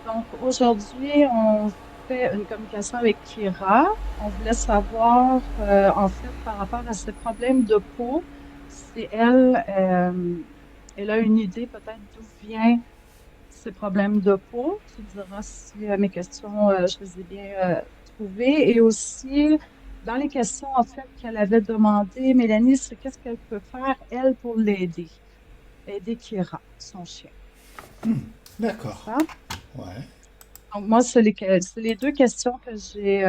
Donc aujourd'hui, on fait une communication avec Kira. On voulait savoir, en fait, par rapport à ses problèmes de peau, si elle a une idée peut-être d'où viennent ces problèmes de peau. Tu me diras si mes questions, je les ai bien trouvées. Et aussi, dans les questions, en fait, qu'elle avait demandé, Mélanie, c'est qu'est-ce qu'elle peut faire, elle, pour l'aider, aider Kira, son chien. C'est D'accord. ça? Ouais. Donc, moi, c'est les deux questions que j'ai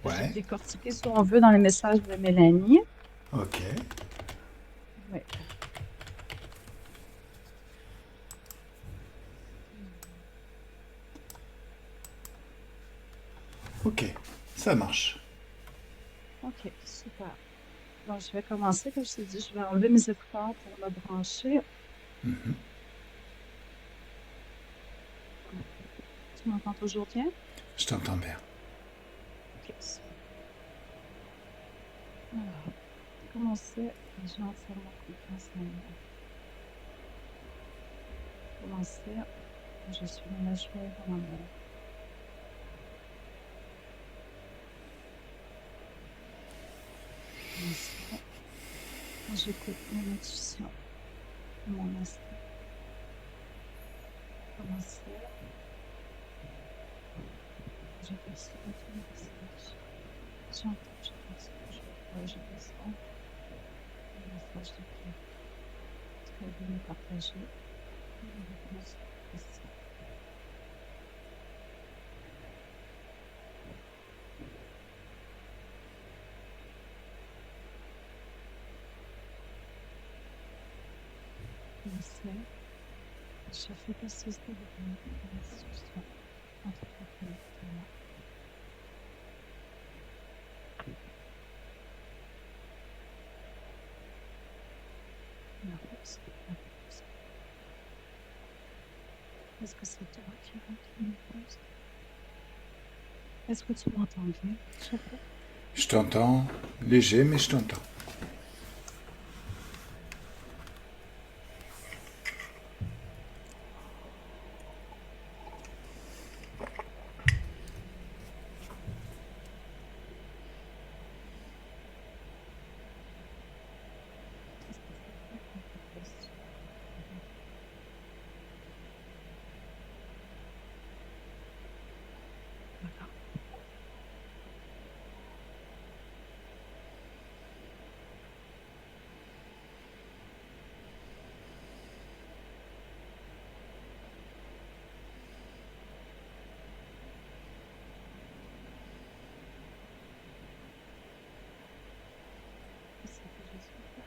Ouais. décortiquées, si on veut, dans les messages de Mélanie. Ok. Oui. Ok. Ça marche. OK, super. Donc, je vais commencer. Comme je t'ai dit, je vais enlever mes écouteurs pour me brancher. Tu m'entends toujours bien? Je t'entends bien. OK, super. Alors, commencer déjà à faire ma confiance en moi. Commencer, je suis dans la joie et dans l'amour. Commencer, quand j'écoute mon intuition et mon instinct. Commencer, je perçois tous les messages. J'entends, je perçois, je vois, je ressens les messages de Kira. Très bien partagé. Les réponses aux questions. Commencer, chaque exercice de lumière et l'institution entre Catherine et moi. La rose, la rose. Est-ce que c'est toi, Kira, qui me pose? Est-ce que tu m'entends bien, Chapeau? Je t'entends léger, mais je t'entends. Qu'est-ce que c'est toi qui me pose? Voilà. Qu'est-ce que je suis là?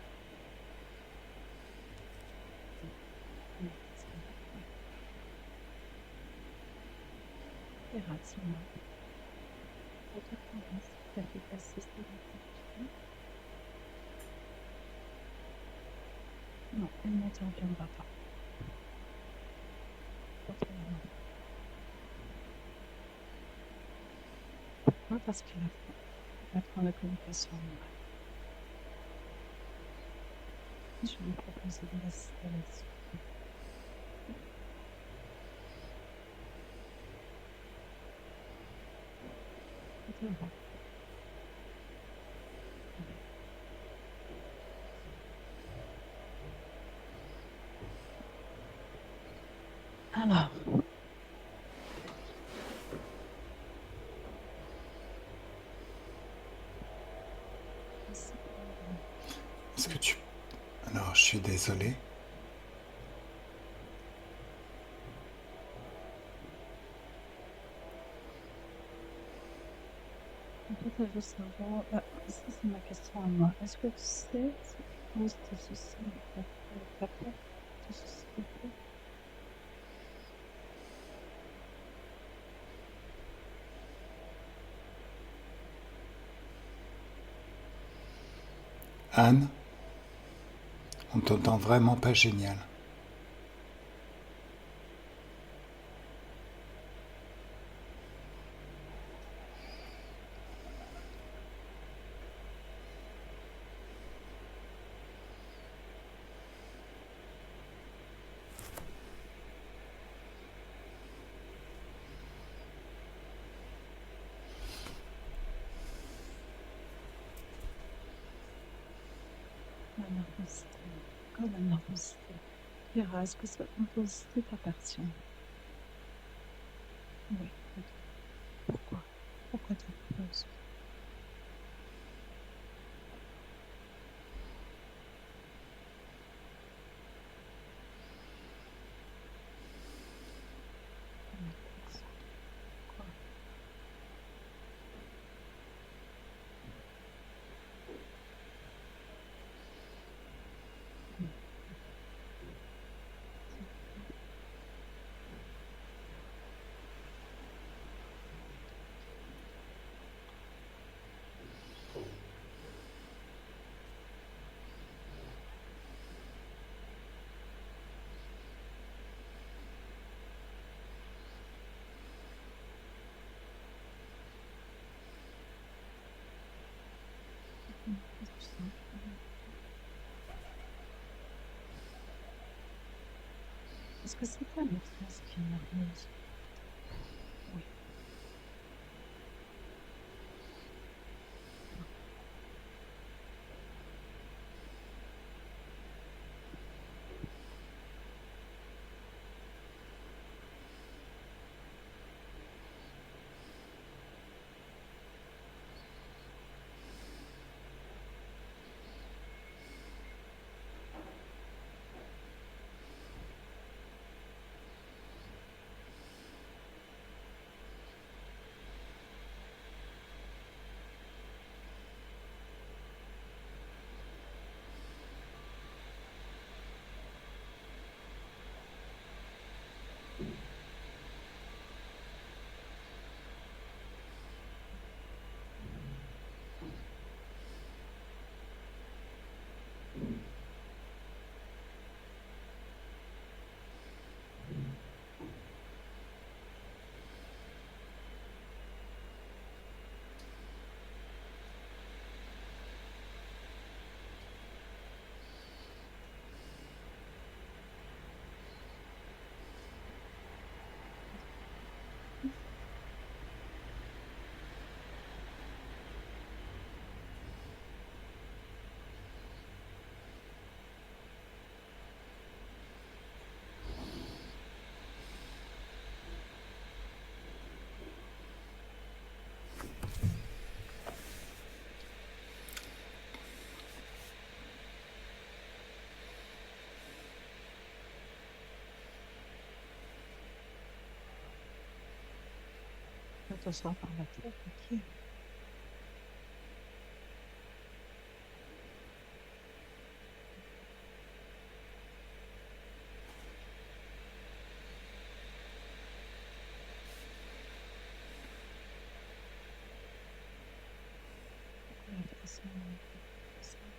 Merci. Kira, dis-moi, votre promesse, cet exercice de méditation? Non, elle n'interviendra pas. Votre maman. Pourquoi? Parce qu'elle apprend la communication animale. Je lui ai proposé de l'assister là-dessus. Tout va. Alors, merci pour le Est-ce que bien. tu... Alors, je suis désolé. En fait, je veux savoir, ça c'est ma question à moi. Est-ce que tu sais ce qui cause tes soucis avec ta peau, tes soucis de peau? Anne, on t'entend vraiment pas génial. la nervosité. Encore la nervosité. Kira, est-ce que cette nervosité t'appartient? Oui. Ok. Pourquoi? Pourquoi t'es nerveuse? Nerveuse. Pourquoi? Hmm. C'est quoi? Qu'est-ce que tu sens? Est-ce que c'est ta maîtresse qui est nerveuse? Oui. Non. Ça te sort par la tête, ok. Pourquoi la pression? Pourquoi la pression?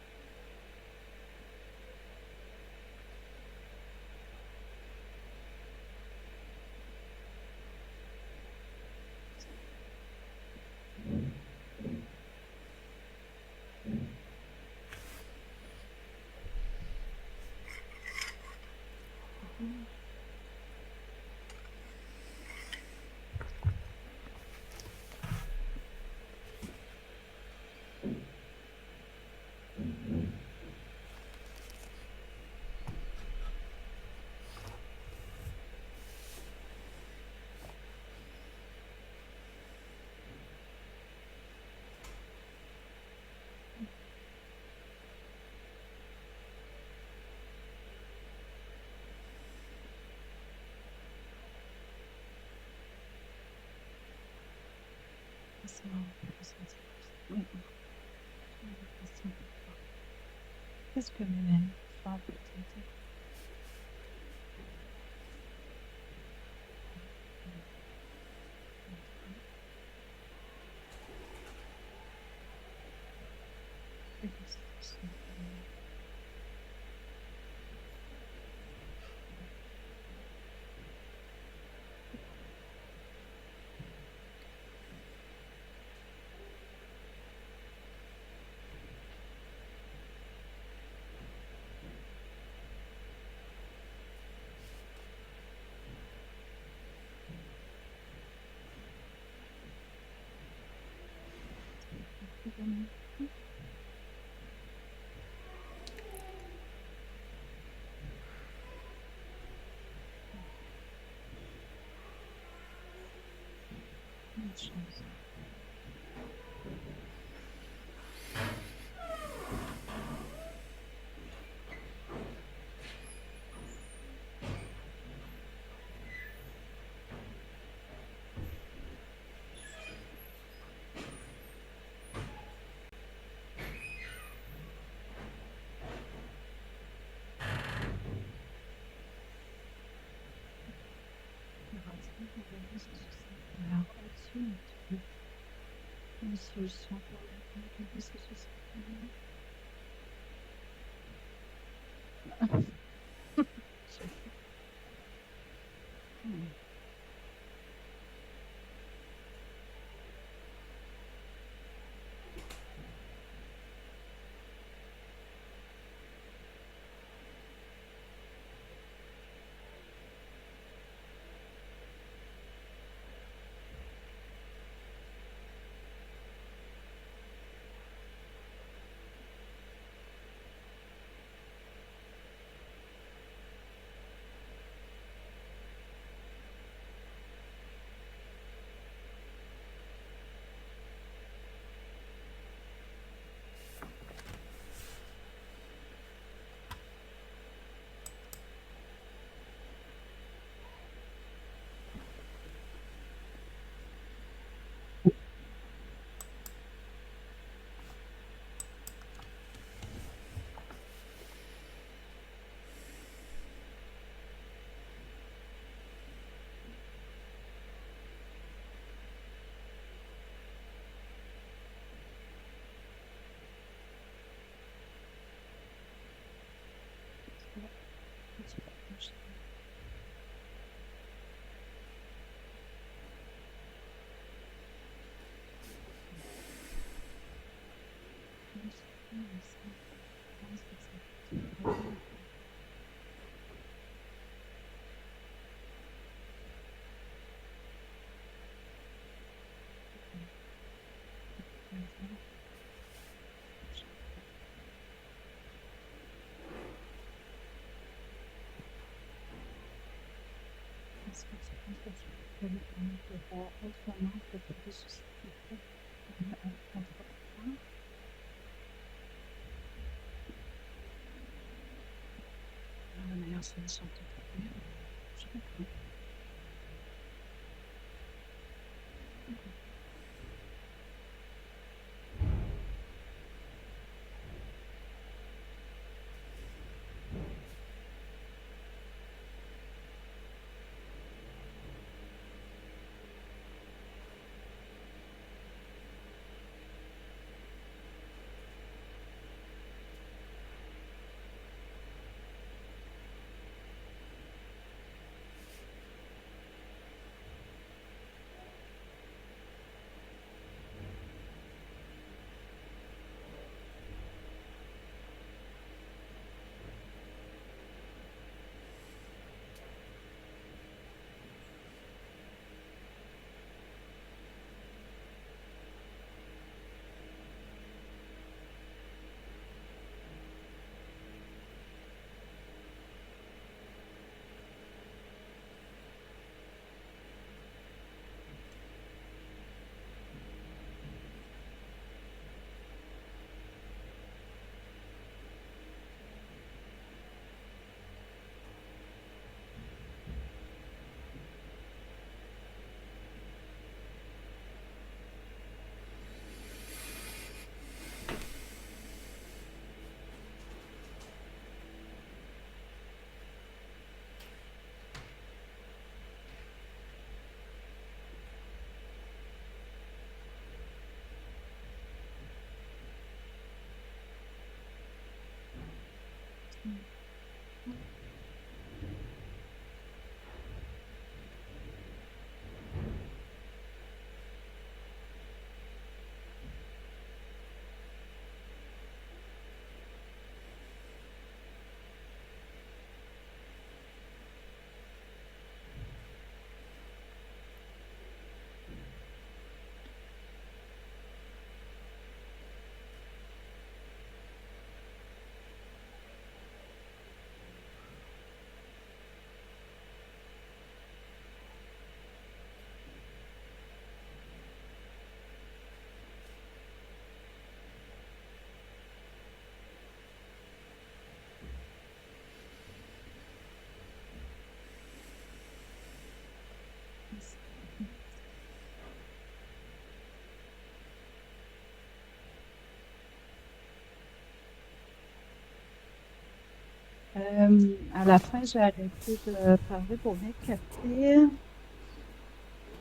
Mhm. Laisse-moi ressentir plus. Maintenant, quelle est la pression pour toi? Qu'est-ce que Mélanie peut faire pour t'aider? Maintenant, quelle est la situation pour Mélanie? Évidemment. solution pour le processus. Je sais. Hmm. Est-ce que tu penses que tu pourrais lui permettre de voir autrement que le processus qui fait un contre-temps? La meilleure solution peut-être. Oui, je comprends. À la fin, j'ai arrêté de parler pour bien capter.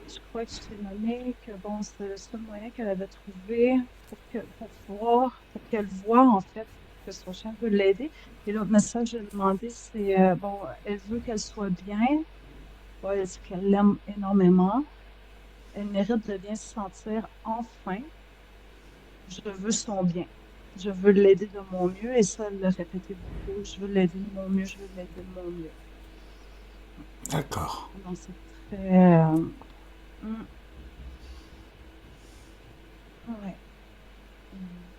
Je crois que je t'ai nommé que bon, c'est le seul moyen qu'elle avait trouvé pour qu'elle voie, en fait, que son chien veut l'aider. Et l'autre message que j'ai demandé, c'est bon, elle veut qu'elle soit bien. Bon, elle dit qu'elle l'aime énormément. Elle mérite de bien se sentir enfin. Je veux son bien. Je veux l'aider de mon mieux. Et ça, elle l'a répété beaucoup. Je veux l'aider de mon mieux. Je veux l'aider de mon mieux. D'accord. Donc, c'est très. Hmm, ouais. Hmm.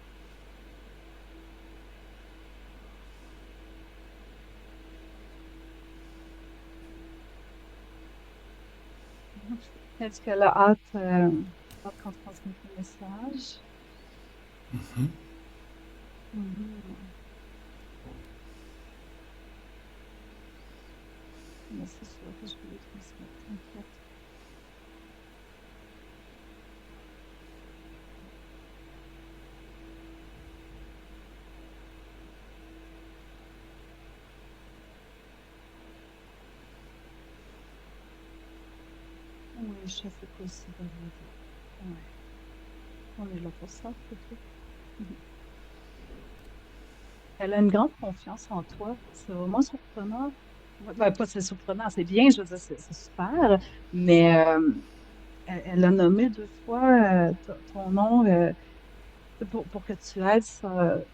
Est-ce qu'elle a hâte qu'on transmette le message? Mhm. Mais c'est sûr que je vais lui transmettre, t'inquiète. Oui, je fais possible de l'aider. Ouais. On est là pour ça, c'est tout. Mhm. Elle a une grande confiance en toi. C'est vraiment surprenant. Ouais, ben, pas c'est surprenant, c'est bien, je veux dire, c'est super. Mais elle a nommé 2 fois ton nom pour que tu aides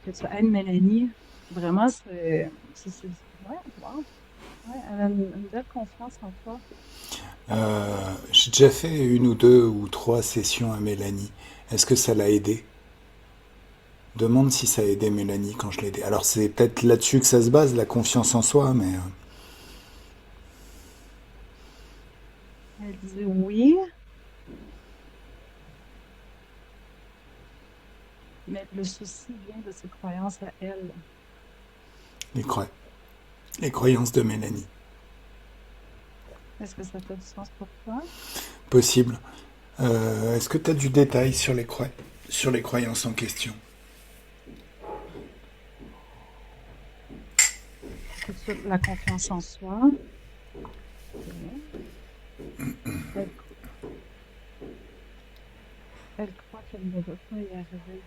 que tu aides Mélanie. Vraiment, ouais, wow. Ouais, elle a une belle confiance en toi. J'ai déjà fait une ou deux ou trois sessions à Mélanie. Est-ce que ça l'a aidé? Demande si ça a aidé Mélanie quand je l'ai aidé. Alors c'est peut-être là-dessus que ça se base, la confiance en soi, mais Elle dit oui, mais le souci vient de ses croyances à elle. les, les croyances de Mélanie. Est-ce que ça fait du sens pour toi? Possible. Est-ce que tu as du détail sur sur les croyances en question? Tout de suite, la confiance en soi. Ok. Elle, elle croit qu'elle ne va pas y arriver,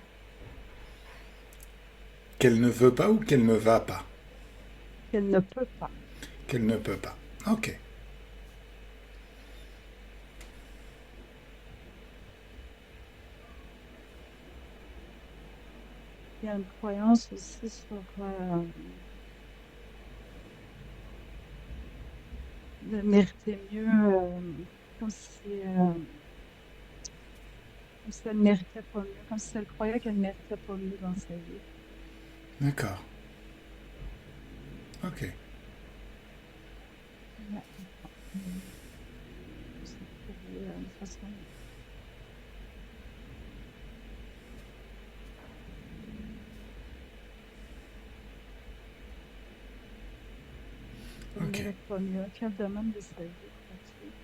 Qu'elle ne veut pas ou qu'elle ne va pas? qu'elle ne peut pas. Qu'elle ne peut pas. Ok. Il y a une croyance aussi sur de mériter mieux, comme si, euh, comme si elle ne méritait pas mieux, comme si elle croyait qu'elle ne méritait pas mieux dans sa vie. D'accord. Ok. Ouais, attends, j'essaie de trouver une façon. Elle ne Ok. mérite pas mieux. Quel domaine de sa vie crois-tu?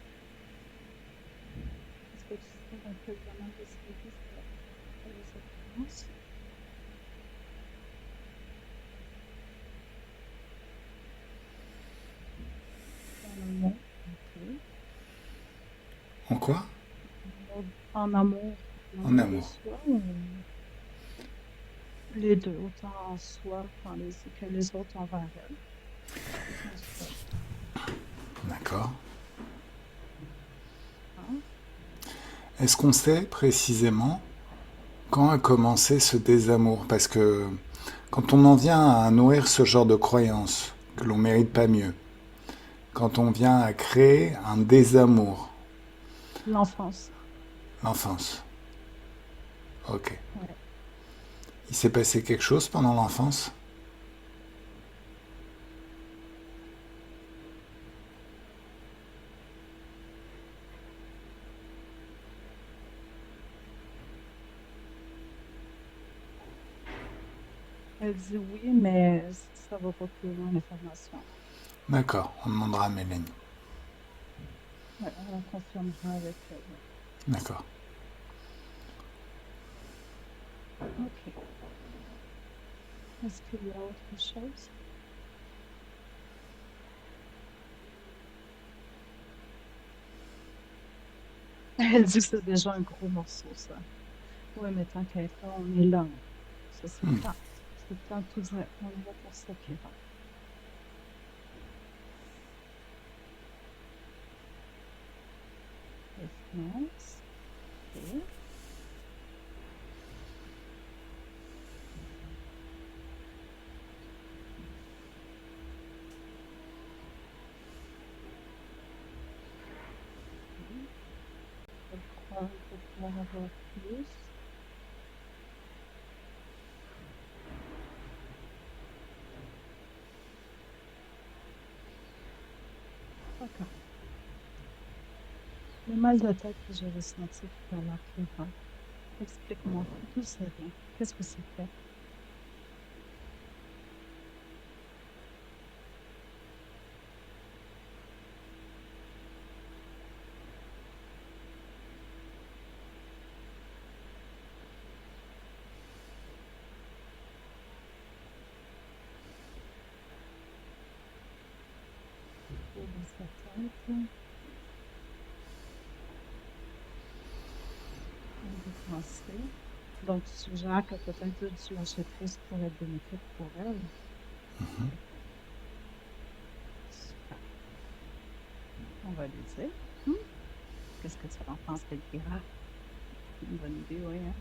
Est-ce que tu sais dans quel domaine de sa vie elle a cette croyance? En amour, ok. En quoi? En L'amour de amour. soi ou les deux, autant en soi que les autres envers elle. C'est un souhait. D'accord. Hein? Est-ce qu'on sait précisément quand a commencé ce désamour? Parce que quand on en vient à nourrir ce genre de croyances, que l'on mérite pas mieux, quand on vient à créer un désamour, L'enfance. l'enfance, ok. Ouais. Il s'est passé quelque chose pendant l'enfance? Elle dit oui, mais ça va pas plus loin l'information. D'accord, on demandera à Mélanie. Ouais, on confirmera avec elle. Ouais. D'accord. OK. Est-ce qu'il y a autre chose? Elle dit que c'est déjà un gros morceau, ça. Oui, mais tant qu'à être là, on est là. Ça, c'est le temps. C'est le temps de tout dire. On est là pour ça, Kira. Les finances. OK. OK. Elle croit pour pouvoir avoir plus. D'accord. Le mal de tête que j'ai ressenti tout à l'heure, Kira. Explique-moi. D'où ça vient? Qu'est-ce que c'était? Pour dans sa tête. On veut penser. Donc, tu suggères que peut-être tu l'achèterais ce qui pourrait être bénéfique pour elle. Super. On va lui dire. Hmm? Qu'est-ce que tu en penses, Elvira? Une bonne idée, oui, hein?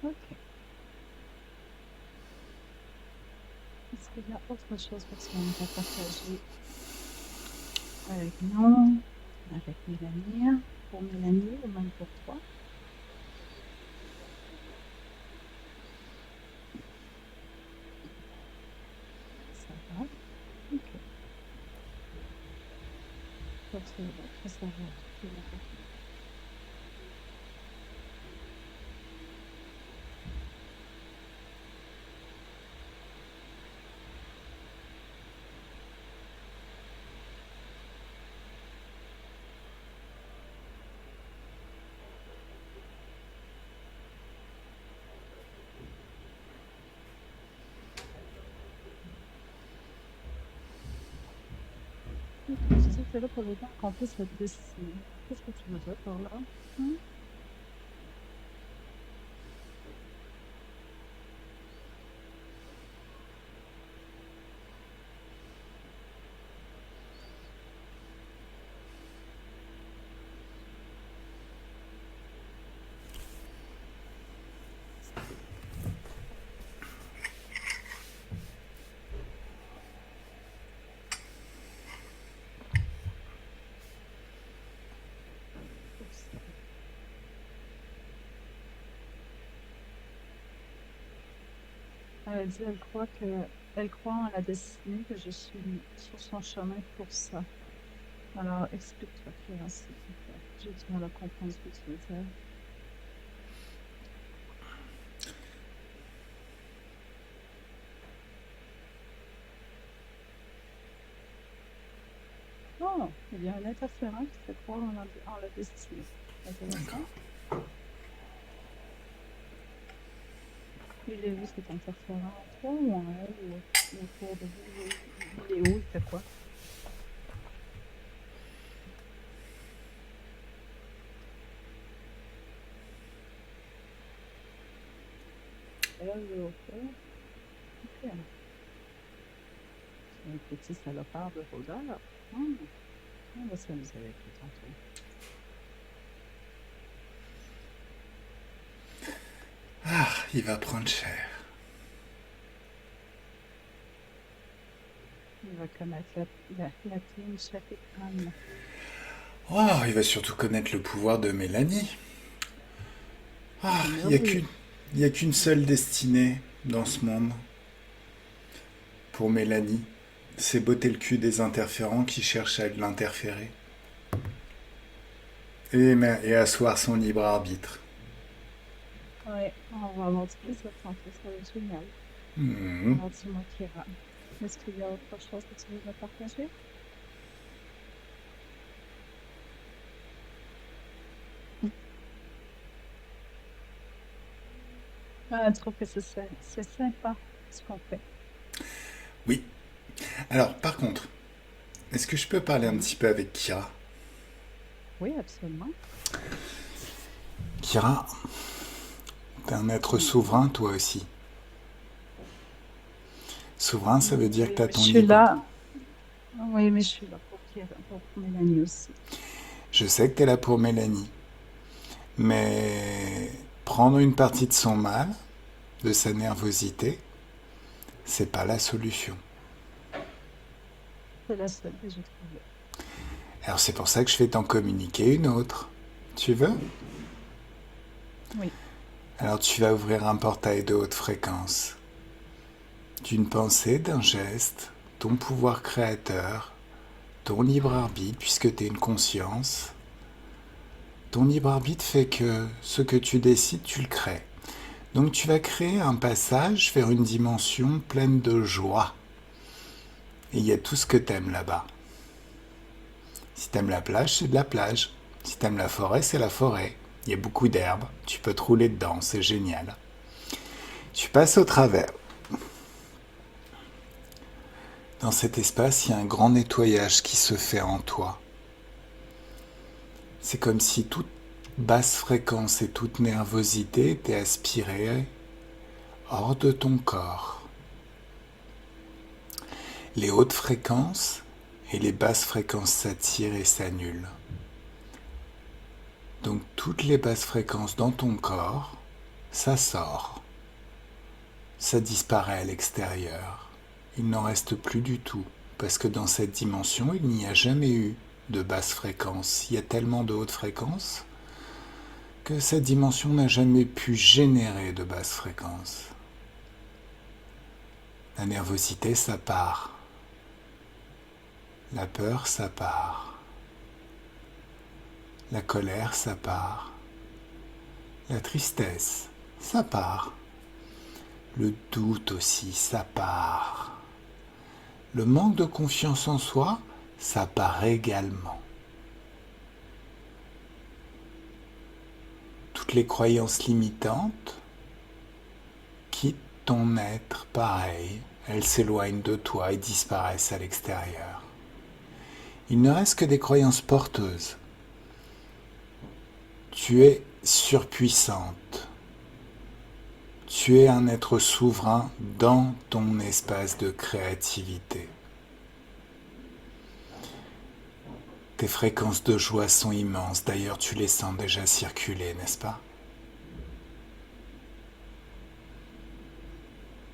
OK. Est-ce qu'il y a autre chose que tu aimerais partager avec nous, avec Mélanie, pour Mélanie ou même pour toi? Ça va? OK. Pour ça, ça va. C'est important. OK. Tu dis que tu es là pour aider à accomplir cette destinée. Qu'est-ce que tu veux dire par là? Hmm? Pour ça. Elle dit, elle croit en la destinée, que je suis sur son chemin pour ça. Alors, explique-toi, Kira, s'il te plaît. J'ai du mal à comprendre ce que tu veux dire. Oh, il y a un interférent qui fait croire en la destinée. Intéressant. Il est où cet interférent? En toi ou en elle ou autour de vous? Il est où? Il fait quoi? Elle ou autour? Ok. C'est un petit salopard de rôdeur. On va s'amuser avec lui tantôt. Il va prendre cher. Il va connaître la team Shafik Khan. Oh, il va surtout connaître le pouvoir de Mélanie. C'est Il n'y a merveilleux. qu'une, il y a qu'une seule destinée dans ce monde pour Mélanie. C'est botter le cul des interférents qui cherchent à l'interférer. Et asseoir son libre arbitre. Ouais, on va avoir du plaisir tantôt. Ça va être génial. Mhm. Alors, dis-moi, Kira, est-ce qu'il y a autre chose que tu veux me partager? Je trouve que c'est sympa ce qu'on fait. Oui, Alors, par contre, est-ce que je peux parler un Oui, petit peu avec Kira? oui, absolument. Kira, t'es un être Oui, souverain toi aussi. Souverain, ça veut dire que oui, t'as mais je ton suis libre. là. Oui, mais je suis là pour Mélanie aussi. Je sais que t'es là pour Mélanie, mais prendre une partie de son mal, de sa nervosité, c'est pas la solution. C'est la seule que j'ai trouvée. Alors c'est pour ça que je vais t'en communiquer une autre. Tu veux? Oui, Alors tu vas ouvrir un portail de haute fréquence. D'une pensée, d'un geste, ton pouvoir créateur, ton libre arbitre, puisque tu es une conscience, ton libre arbitre fait que ce que tu décides, tu le crées. Donc tu vas créer un passage vers une dimension pleine de joie. Et il y a tout ce que t'aimes là-bas. Si t'aimes la plage, c'est de la plage. Si t'aimes la forêt, c'est la forêt. Il y a beaucoup d'herbes, tu peux te rouler dedans, c'est génial. Tu passes au travers. Dans cet espace, il y a un grand nettoyage qui se fait en toi. C'est comme si toute basse fréquence et toute nervosité étaient aspirées hors de ton corps. Les hautes fréquences et les basses fréquences s'attirent et s'annulent. Donc toutes les basses fréquences dans ton corps, ça sort, ça disparaît à l'extérieur. Il n'en reste plus du tout, parce que dans cette dimension, il n'y a jamais eu de basse fréquence. Il y a tellement de hautes fréquences que cette dimension n'a jamais pu générer de basses fréquences. La nervosité, ça part. La peur, ça part. La colère, ça part. La tristesse, ça part. Le doute aussi, ça part. Le manque de confiance en soi, ça part également. Toutes les croyances limitantes quittent ton être pareil. Elles s'éloignent de toi et disparaissent à l'extérieur. Il ne reste que des croyances porteuses. Tu es surpuissante. Tu es un être souverain dans ton espace de créativité. Tes fréquences de joie sont immenses, d'ailleurs tu les sens déjà circuler, n'est-ce pas?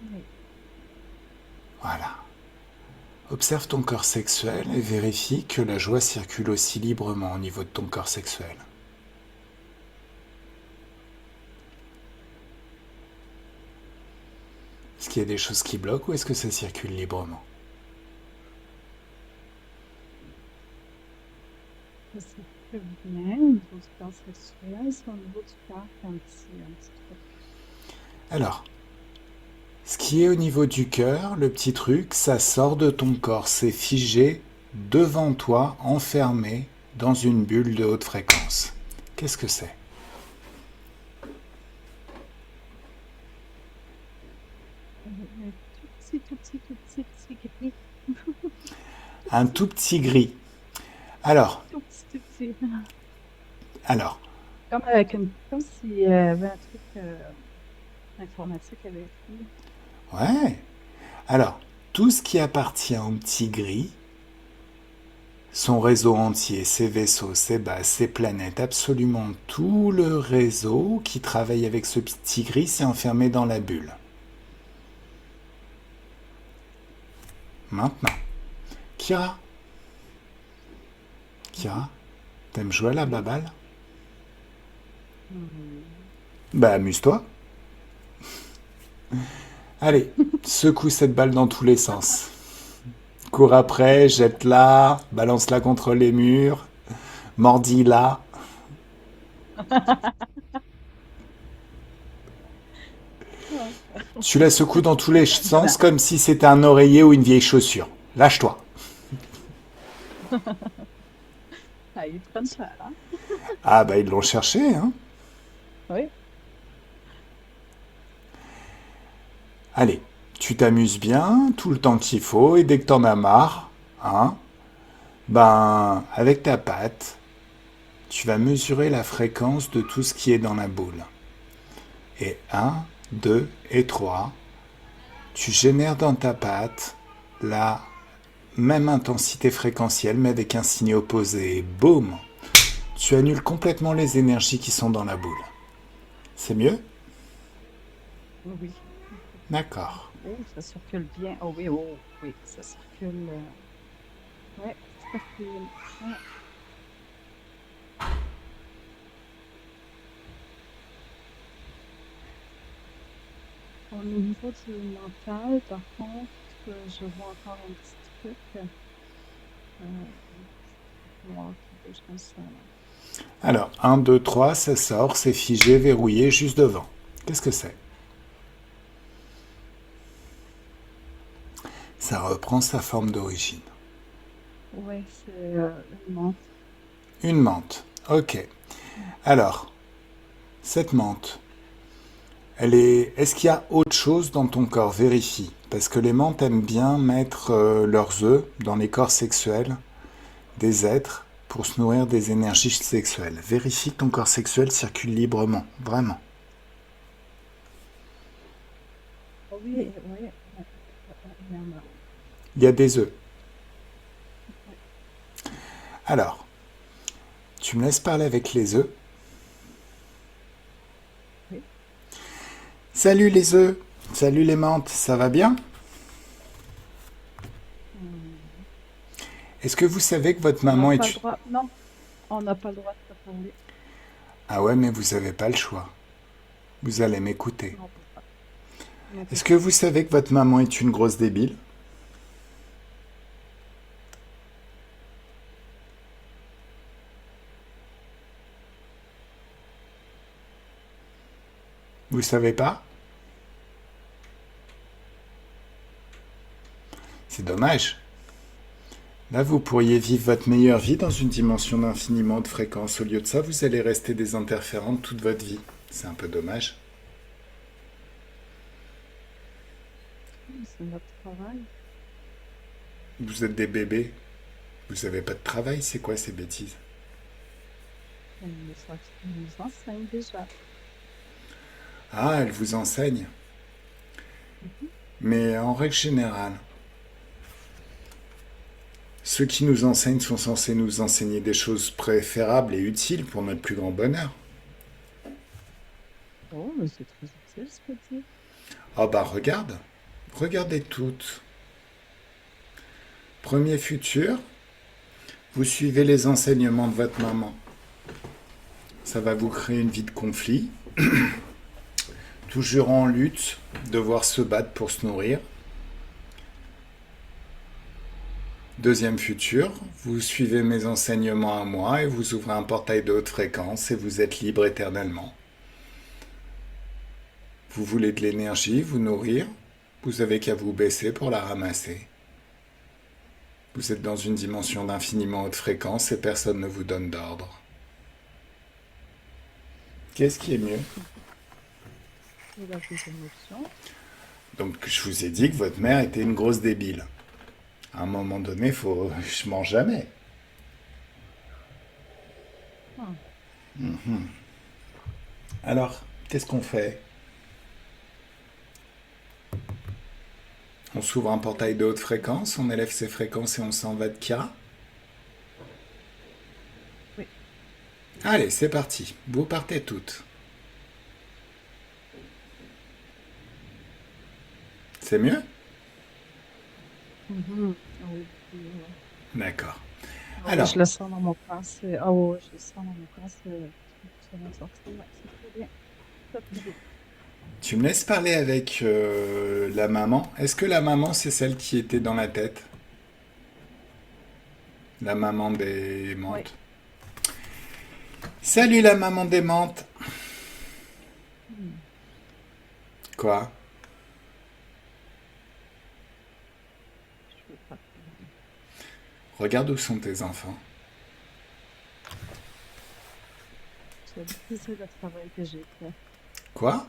oui. Voilà. Observe ton corps sexuel et vérifie que la joie circule aussi librement au niveau de ton corps sexuel. Est-ce qu'il y a des choses qui bloquent ou est-ce que ça circule librement? Ça circule bien au niveau du corps sexuel. C'est au niveau du cœur qu'il y a un petit truc. Alors, ce qui est au niveau du cœur, le petit truc, ça sort de ton corps, c'est figé devant toi, enfermé dans une bulle de haute fréquence. Qu'est-ce que c'est? Tout petit gris. Un tout petit gris. Alors, Tout petit. alors, Comme s'il y avait un truc informatique avec lui. ouais. Alors, tout ce qui appartient au petit gris, son réseau entier, ses vaisseaux, ses bases, ses planètes, absolument tout le réseau qui travaille avec ce petit gris s'est enfermé dans la bulle. Maintenant, Kira, Oui, Kira, t'aimes jouer à la oui. baballe? Oui. Bah amuse-toi. Allez, secoue cette balle dans tous les sens. Cours après, jette-la, balance-la contre les murs, mordis-la. Tu la secoues dans tous les sens Dedans. comme si c'était un oreiller ou une vieille chaussure. Lâche-toi. Ah, il prend cher, hein? Ah bah ils l'ont cherché, hein. Oui. Allez, Tu t'amuses bien tout le temps qu'il faut et dès que t'en as marre, hein, ben, avec ta patte, tu vas mesurer la fréquence de tout ce qui est dans la boule. Et un, 2 et 3, tu génères dans ta patte la même intensité fréquentielle mais avec un signe opposé. Et boum, tu annules complètement les énergies qui sont dans la boule. C'est mieux? Oui. D'accord. Oh, ça circule bien. Oh oui, oh oui, ça circule. Ouais, ça circule. Ouais. Au niveau du mental, par contre, je vois encore un petit truc noir qui bouge comme ça, là. Alors, un, 2, 3, ça sort, c'est figé, verrouillé, juste devant. Qu'est-ce que c'est? Ça reprend sa forme d'origine. Ouais, c'est une montre. Une menthe. Ok. Alors, cette menthe, elle est. Est-ce qu'il y a autre chose dans ton corps? Vérifie. Parce que les menthes aiment bien mettre leurs œufs dans les corps sexuels des êtres pour se nourrir des énergies sexuelles. Vérifie que ton corps sexuel circule librement. Vraiment. Oh oui, oui, il y en a. Il y a des œufs. Ouais, Alors, tu me laisses parler avec les œufs. oui. Salut les œufs. Salut les menthes. Ça va bien? Hmm. Est-ce que vous savez que votre On n'a maman pas le est... droit. Non, on n'a pas le droit de te parler. Ah ouais, mais vous n'avez pas le choix. Vous allez m'écouter. Non, on peut pas. On peut Est-ce que pas. vous savez que votre maman est une grosse débile? Vous savez pas? C'est dommage. Là, vous pourriez vivre votre meilleure vie dans une dimension d'infiniment de fréquence. Au lieu de ça, vous allez rester des interférences toute votre vie. C'est un peu dommage. C'est notre travail. Vous êtes des bébés. Vous n'avez pas de travail. C'est quoi ces bêtises? Elle nous enseigne déjà. Ah, elle vous enseigne. Mhm. Mais en règle générale, ceux qui nous enseignent sont censés nous enseigner des choses préférables et utiles pour notre plus grand bonheur. Oh, mais c'est très utile ce que tu dis. Ah bah regarde, regardez toutes. Premier futur, vous suivez les enseignements de votre maman. Ça va vous créer une vie de conflit, toujours en lutte, devoir se battre pour se nourrir. Deuxième futur, vous suivez mes enseignements à moi et vous ouvrez un portail de haute fréquence et vous êtes libre éternellement. Vous voulez de l'énergie, vous nourrir, vous avez qu'à vous baisser pour la ramasser. Vous êtes dans une dimension d'infiniment haute fréquence et personne ne vous donne d'ordre. Qu'est-ce qui est mieux? Et la deuxième option. Donc je vous ai dit que votre mère était une grosse débile. À un moment donné, faut... je mange jamais. Ah, Alors, qu'est-ce qu'on fait? On s'ouvre un portail de haute fréquence, on élève ses fréquences et on s'en va de Kira. oui. Allez, c'est parti. Vous partez toutes. C'est mieux? Mhm. Ah oui, oui, oui. D'accord. Ah oui, Alors, je le sens dans mon corps. Ah oui, je le sens dans mon corps. C'est la sortie. Ouais, c'est très bien. Très, très bien. tu me laisses parler avec la maman. Est-ce que la maman, c'est celle qui était dans la tête? La maman des Oui. menthes. Salut la maman des menthes. Hmm. Quoi? Je veux pas parler. Regarde où sont tes enfants. J'ai brisé le travail que j'ai fait. Quoi?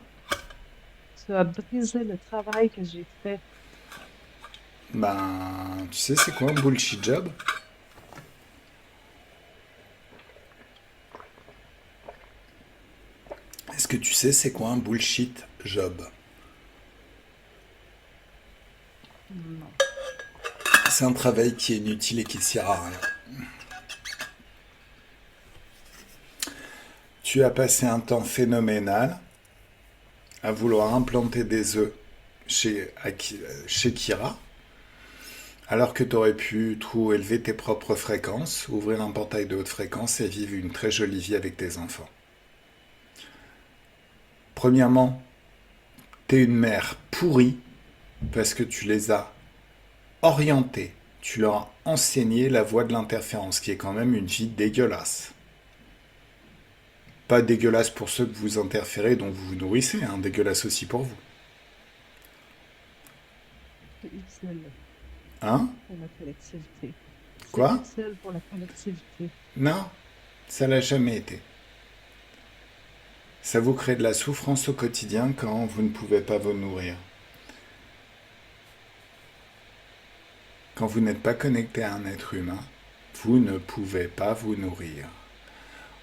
Tu as brisé le travail que j'ai fait. Ben, tu sais, c'est quoi un bullshit job? Est-ce que tu sais, c'est quoi un bullshit job? Non. C'est un travail qui est inutile et qui ne sert à rien. Tu as passé un temps phénoménal à vouloir implanter des œufs chez Kira, alors que tu aurais pu trop élever tes propres fréquences, ouvrir un portail de haute fréquence et vivre une très jolie vie avec tes enfants. Premièrement, t'es une mère pourrie parce que tu les as orientés, tu leur as enseigné la voie de l'interférence, qui est quand même une vie dégueulasse. Pas dégueulasse pour ceux que vous interférez, dont vous vous nourrissez, hein, dégueulasse aussi pour vous. C'est utile Hein? pour la collectivité. C'est Quoi? utile pour la collectivité. Non, ça l'a jamais été. Ça vous crée de la souffrance au quotidien quand vous ne pouvez pas vous nourrir. Quand vous n'êtes pas connecté à un être humain, vous ne pouvez pas vous nourrir.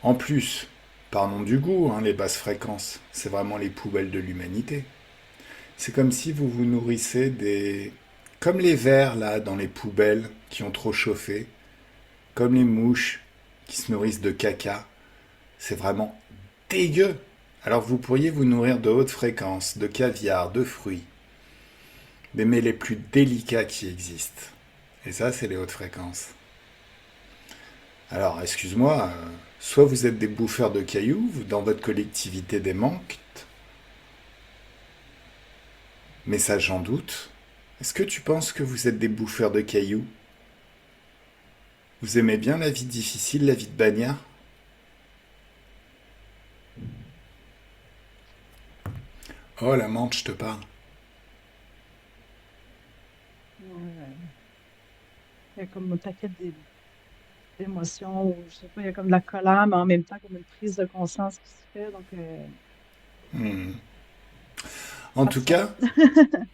En plus, pardon du goût, hein, les basses fréquences, c'est vraiment les poubelles de l'humanité. C'est comme si vous vous nourrissez des... Comme les vers là dans les poubelles qui ont trop chauffé, comme les mouches qui se nourrissent de caca. C'est vraiment dégueu. Alors vous pourriez vous nourrir de hautes fréquences, de caviar, de fruits, des mets les plus délicats qui existent. Et ça, c'est les hautes fréquences. Alors, excuse-moi, soit vous êtes des bouffeurs de cailloux, dans votre collectivité des manques, mais ça j'en doute. Est-ce que tu penses que vous êtes des bouffeurs de cailloux? Vous aimez bien la vie difficile, la vie de bagnard? Oh, la menthe, je te parle. Ouais. Il y a comme un paquet d'émotions, ou je sais pas, il y a comme de la colère, mais en même temps comme une prise de conscience qui se fait. Donc, Hmm. En pas de tout sens. cas,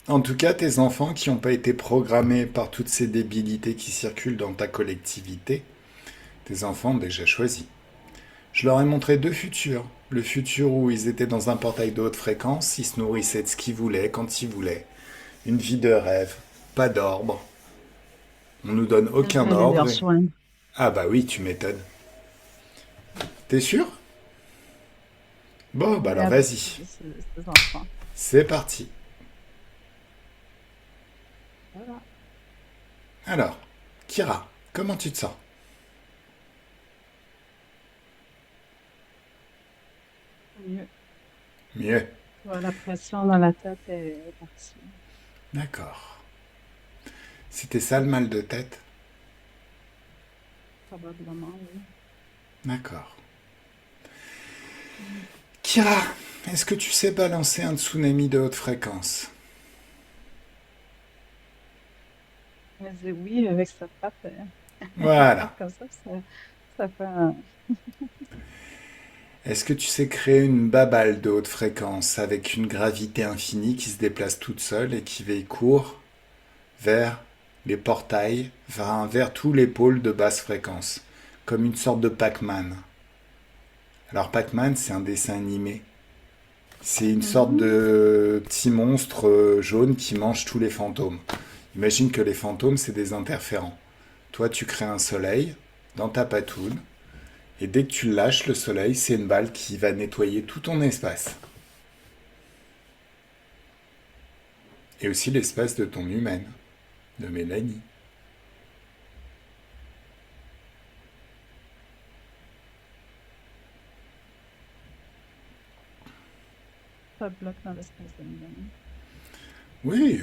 En tout cas, tes enfants qui n'ont pas été programmés par toutes ces débilités qui circulent dans ta collectivité, tes enfants ont déjà choisi. Je leur ai montré deux futurs. Le futur où ils étaient dans un portail de haute fréquence, ils se nourrissaient de ce qu'ils voulaient, quand ils voulaient. Une vie de rêve, pas d'ordre. On nous donne Je vais aucun aller les ordre. rejoindre. Ah bah oui, tu m'étonnes. T'es sûr? Bon, bah Oui, alors avec vas-y. ces enfants. C'est parti. Voilà. Alors, Kira, comment tu te sens? Mieux. Mieux. Ouais, la pression dans la tête est partie. D'accord. C'était ça le mal de tête? Probablement, oui. D'accord. Mm. Kira, est-ce que tu sais balancer un tsunami de haute fréquence? Elle dit oui avec sa patte. Elle Voilà. frappe comme ça fait un... Est-ce que tu sais créer une babale de haute fréquence avec une gravité infinie qui se déplace toute seule et qui veille court vers les portails, vers tous les pôles de basse fréquence, comme une sorte de Pac-Man? Alors Pac-Man, c'est un dessin animé. C'est une sorte Mhm. de petit monstre jaune qui mange tous les fantômes. Imagine que les fantômes, c'est des interférents. Toi, tu crées un soleil dans ta patoune, et dès que tu lâches le soleil, c'est une balle qui va nettoyer tout ton espace. Et aussi l'espace de ton humaine, de Mélanie. Ça bloque dans l'espace de Mélanie. Oui,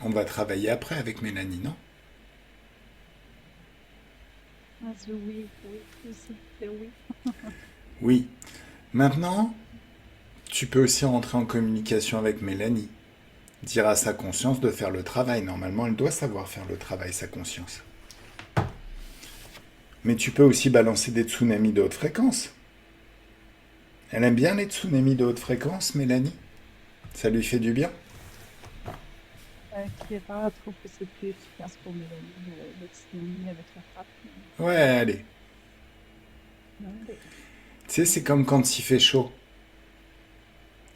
on va travailler après avec Mélanie, non? Elle dit oui, oui, aussi. C'est oui. Oui. Maintenant, tu peux aussi rentrer en communication avec Mélanie. Dire à sa conscience de faire le travail. Normalement, elle doit savoir faire le travail, sa conscience. Mais tu peux aussi balancer des tsunamis de haute fréquence. Elle aime bien les tsunamis de haute fréquence, Mélanie? Ça lui fait du bien? Kira trouve que c'est plus efficace pour Mélanie, le tsunami avec la patte. Ouais, allez. Allez. Tu sais, c'est comme quand il fait chaud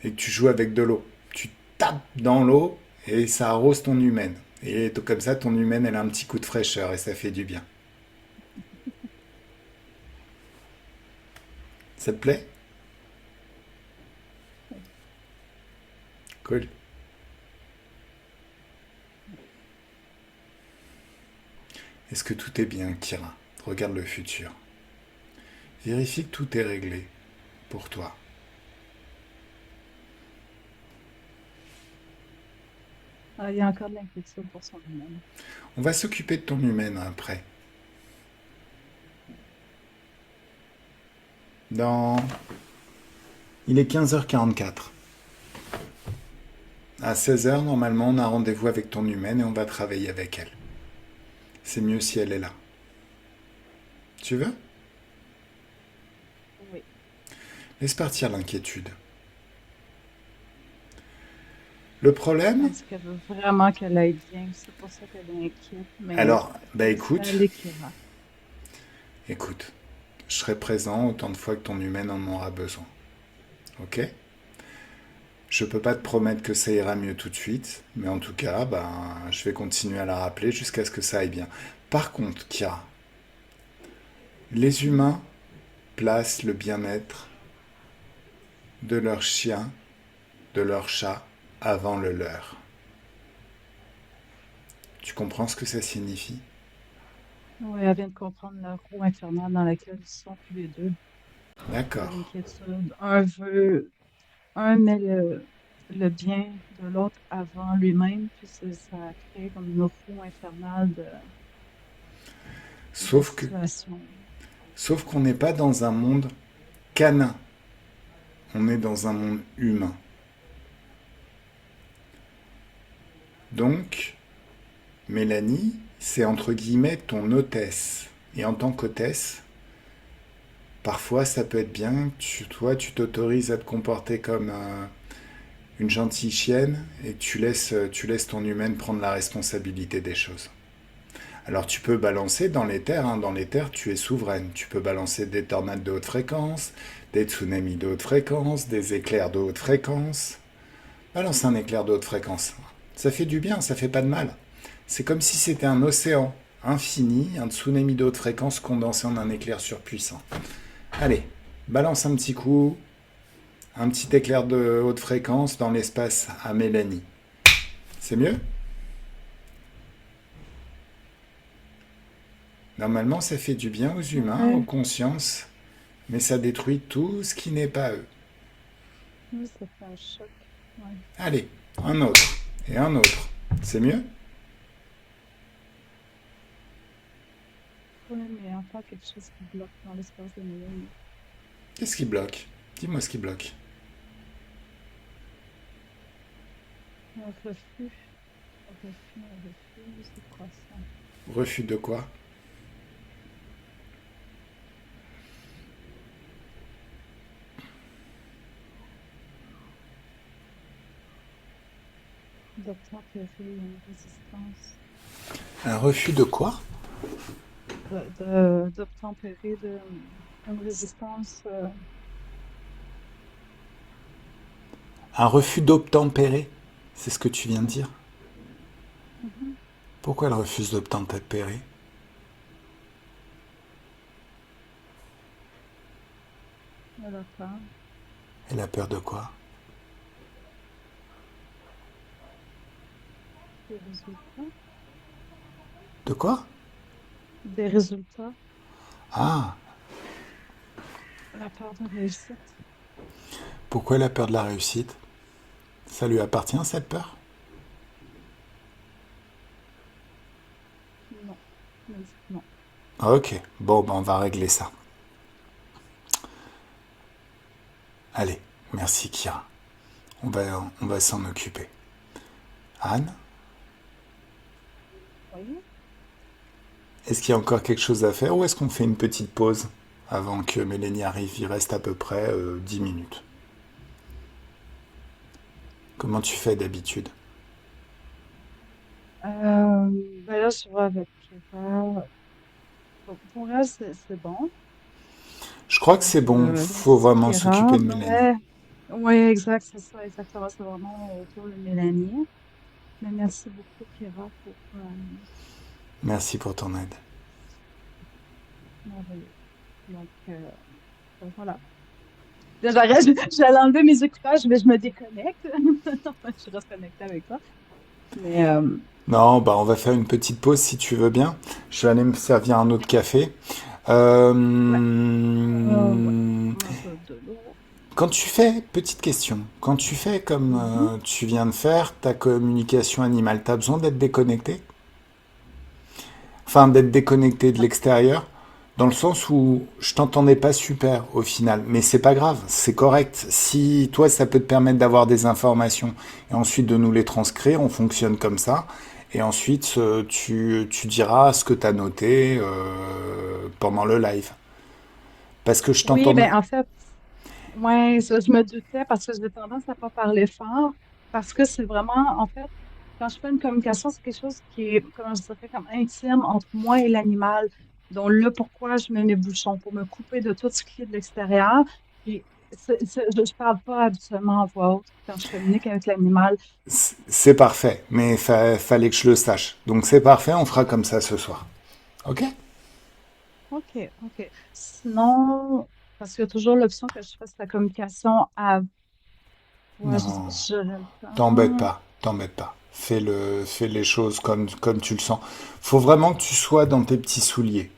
et que tu joues avec de l'eau. Tu tapes dans l'eau et ça arrose ton humaine. Et comme ça, ton humaine, elle a un petit coup de fraîcheur et ça fait du bien. Ça te plaît? Cool. Est-ce que tout est bien, Kira? Regarde le futur. Vérifie que tout est réglé pour toi. Ah, il y a encore de l'inquiétude pour son humaine. On va s'occuper de ton humaine après. Dans... Il est 15h44. À 16h, normalement, on a rendez-vous avec ton humaine et on va travailler avec elle. C'est mieux si elle est là. Tu veux? Oui. Laisse partir l'inquiétude. Le problème? Elle dit qu'elle veut vraiment qu'elle aille bien. C'est pour ça qu'elle est inquiète. Mais Alors, bah laisse écoute, aller, Kira. écoute, je serai présent autant de fois que ton humaine en aura besoin. Ok? Je peux pas te promettre que ça ira mieux tout de suite, mais en tout cas, ben, je vais continuer à la rappeler jusqu'à ce que ça aille bien. Par contre, Kira, les humains placent le bien-être de leur chien, de leur chat, avant le leur. Tu comprends ce que ça signifie? Oui, elle vient de comprendre la roue infernale dans laquelle ils sont tous les deux. Il y a D'accord. l'inquiétude. Un met le bien de l'autre avant lui-même, puis ça crée comme une roue infernale de Sauf que, situation. sauf qu'on n'est pas dans un monde canin, on est dans un monde humain. Donc, Mélanie, c'est entre guillemets ton hôtesse. Et en tant qu'hôtesse, parfois ça peut être bien que toi, tu t'autorises à te comporter comme une gentille chienne et que tu laisses ton humaine prendre la responsabilité des choses. Alors tu peux balancer dans les terres, hein. Dans les terres tu es souveraine. Tu peux balancer des tornades de haute fréquence, des tsunamis de haute fréquence, des éclairs de haute fréquence. Balance un éclair de haute fréquence. Ça fait du bien, ça fait pas de mal. C'est comme si c'était un océan infini, un tsunami de haute fréquence condensé en un éclair surpuissant. Allez, balance un petit coup, un petit éclair de haute fréquence dans l'espace à Mélanie. C'est mieux? Normalement, ça fait du bien aux humains, aux Ouais, consciences, mais ça détruit tout ce qui n'est pas eux. oui, ça fait un choc. Ouais. Allez, un autre, et un autre. C'est mieux? Ouais, mais encore quelque chose qui bloque dans l'espace de Mélanie. Qu'est-ce qui bloque? Dis-moi ce qui bloque. Un refus, un refus, c'est quoi ça? Refus de quoi? D'obtempérer une résistance. Un refus de quoi? D'obtempérer une résistance. Un refus d'obtempérer. C'est ce que tu viens de dire. Mhm. Pourquoi elle refuse d'obtempérer? Elle a peur Elle a peur de quoi? des résultats. De quoi? Des résultats. Ah, Elle a peur de réussite. pourquoi elle a peur de la réussite? Ça lui appartient cette peur? Non. Elle a dit que non. Ok, bon, ben on va régler ça. Allez, merci Kira. On va s'en occuper. Anne, Oui. est-ce qu'il y a encore quelque chose à faire ou est-ce qu'on fait une petite pause avant que Mélanie arrive? Il reste à peu près 10 minutes. Comment tu fais d'habitude? Ben là, je vois avec Kira. Pour elle, c'est bon. Je crois que Donc, c'est bon, faut merci vraiment Kira. s'occuper de Mélanie. Ouais, ouais, exact, c'est ça, exactement. C'est vraiment autour de Mélanie. Mais merci beaucoup, Kira, pour Merci pour ton aide. merveilleux. Donc, ben voilà. Là, j'arrête, j'allais enlever mes écouteurs, mais je me déconnecte. Je reste connectée avec toi. Mais, Non, bah on va faire une petite pause si tu veux bien. Je vais aller me servir un autre café. Euh, ouais, ouais. Un peu de l'eau. Quand tu fais, petite question, quand tu fais comme Mhm. tu viens de faire ta communication animale, t'as besoin d'être déconnecté? Enfin, d'être déconnecté de l'extérieur, dans le sens où je t'entendais pas super au final, mais c'est pas grave, c'est correct. Si toi, ça peut te permettre d'avoir des informations et ensuite de nous les transcrire, on fonctionne comme ça. Et ensuite, tu diras ce que tu as noté pendant le live. Parce que je Oui, t'entends. ben en fait, ouais, ça, je me doutais parce que j'ai tendance à pas parler fort parce que c'est vraiment, en fait, quand je fais une communication, c'est quelque chose qui est, comment je dirais, comme intime entre moi et l'animal. Donc là, pourquoi je mets mes bouchons? Pour me couper de tout ce qui est de l'extérieur. Puis, je ne parle pas habituellement à voix haute quand je communique avec l'animal. C'est parfait, mais fallait que je le sache. Donc c'est parfait, on fera comme ça ce soir. Ok? OK, OK. Sinon, parce qu'il y a toujours l'option que je fasse la communication à voix, je sais pas Non, si j'aurai le t'embête temps. pas, t'embête pas. Fais les choses comme tu le sens. Faut vraiment que tu sois dans tes petits souliers.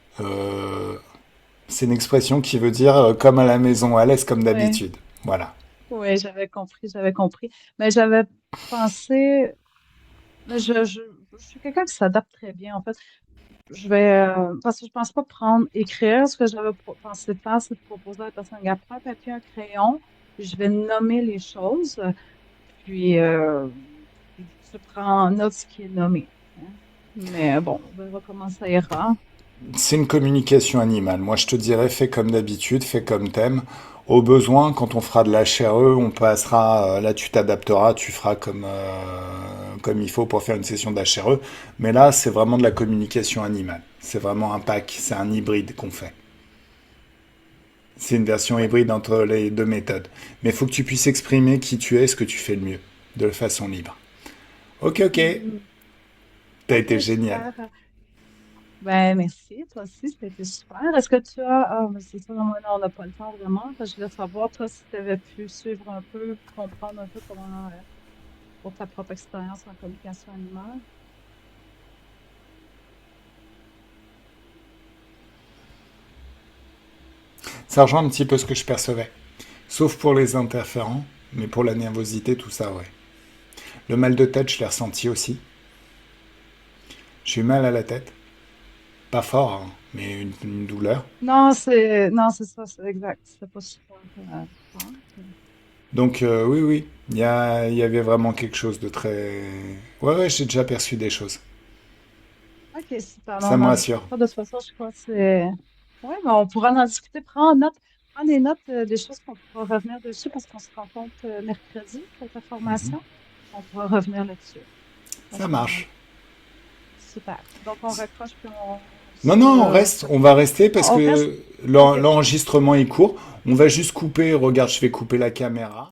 C'est une expression qui veut dire comme à la maison, à l'aise comme Oui. d'habitude. Voilà. Oui, j'avais compris, j'avais compris. Mais j'avais pensé, mais je suis quelqu'un qui s'adapte très bien, en fait. Parce que je pense pas prendre, écrire. Ce que j'avais pensé faire, c'est de proposer à la personne, regarde, prends un papier, un crayon, puis je vais nommer les choses, puis, puis tu prends en note ce qui est nommé, hein. Mais bon, on verra comment ça ira. C'est une communication animale. Moi, je te dirais, fais comme d'habitude, fais comme t'aimes. Au besoin, quand on fera de la HRE, on passera, là tu t'adapteras, tu feras comme il faut pour faire une session d'HRE. Mais là, c'est vraiment de la communication animale. C'est vraiment un pack, c'est un hybride qu'on fait. C'est une version Ouais. hybride entre les deux méthodes. Mais il faut que tu puisses exprimer qui tu es, ce que tu fais le mieux, de façon libre. Ok, ok, Mhm. t'as OK, été génial. super. Ben, merci. Toi aussi, c'était super. Est-ce que tu as... Ah, mais c'est ça, moi, non, on n'a pas le temps vraiment. Fait que je voulais savoir, toi, si tu avais pu suivre un peu, puis comprendre un peu comment, pour ta propre expérience en communication animale. Ça rejoint un petit peu ce que je percevais. Sauf pour les interférents, mais pour la nervosité, tout ça, ouais. Le mal de tête, je l'ai ressenti aussi. J'ai eu mal à la tête. Pas fort, hein, mais une douleur. Non, c'est ça, c'est exact. C'était pas super fort. Donc oui, oui, il y avait vraiment quelque chose de très... Ouais, ouais, j'ai déjà perçu des choses. OK, super. Non, Ça on me en rassure. discutera de toute façon, je crois que c'est... Oui, mais on pourra en discuter. Prends note. Prends des notes des choses qu'on pourra revenir dessus parce qu'on se rencontre mercredi pour ta formation. On pourra revenir là-dessus à Ça ce moment-là. marche. Super. Donc, on raccroche puis on Non, non, on reste, se on va reparle. rester parce On reste. que OK. l'enregistrement est court. On va juste couper, regarde, je vais couper la caméra.